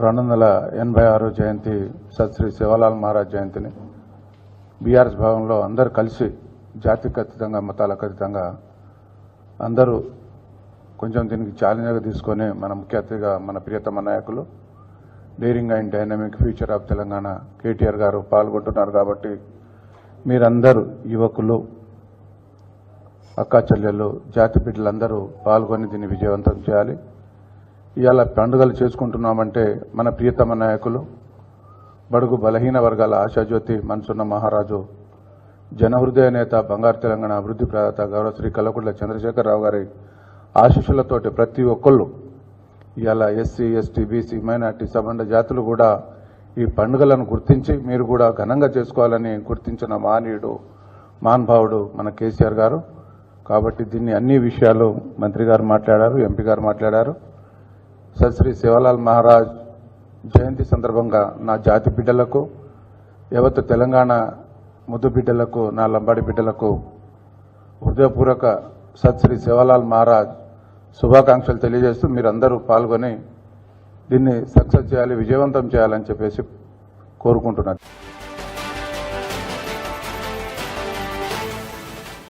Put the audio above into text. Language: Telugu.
286 జయంతి సత్ శ్రీ శివలాల్ మహారాజ్ జయంతిని బీఆర్ఎస్ భవన్లో అందరూ కలిసి జాతికి అతీతంగా మతాలకు అతీతంగా అందరూ కొంచెం దీనికి ఛాలెంజ్గా తీసుకొని మన ముఖ్య అతిథిగా మన ప్రియతమ నాయకులు daring and dynamic future of Telangana KTR గారు పాల్గొంటున్నారు. కాబట్టి మీరందరూ యువకులు, అక్కా చెల్లెళ్ళు, జాతి బిడ్డలందరూ పాల్గొని దీన్ని విజయవంతం చేయాలి. ఇవాళ పండుగలు చేసుకుంటున్నామంటే మన ప్రియతమ నాయకులు, బడుగు బలహీన వర్గాల ఆశాజ్యోతి మనసున్న మహారాజు, జనహృదయ నేత, బంగారు తెలంగాణ అభివృద్ధి ప్రదాత గౌరవ శ్రీ కల్వకుంట్ల చంద్రశేఖరరావు గారి ఆశీస్సులతోటి ప్రతి ఒక్కళ్ళు ఇవాళ ఎస్సీ, ఎస్టీ, బీసీ, మైనార్టీ, సబండ జాతులు కూడా ఈ పండుగలను గుర్తించి మీరు కూడా ఘనంగా చేసుకోవాలని గుర్తించిన మహనీయుడు, మహానుభావుడు మన కేసీఆర్ గారు. కాబట్టి దీన్ని అన్ని విషయాలు మంత్రి గారు మాట్లాడారు, ఎంపీ గారు మాట్లాడారు. సత్ శ్రీ శివలాల్ మహారాజ్ జయంతి సందర్భంగా నా జాతి బిడ్డలకు, యావత్ తెలంగాణ ముద్దు బిడ్డలకు, నా లంబాడి బిడ్డలకు హృదయపూర్వక సత్ శ్రీ శివలాల్ మహారాజ్ శుభాకాంక్షలు తెలియజేస్తూ మీరందరూ పాల్గొని దీన్ని సక్సెస్ చేయాలి, విజయవంతం చేయాలని చెప్పేసి కోరుకుంటున్నారు.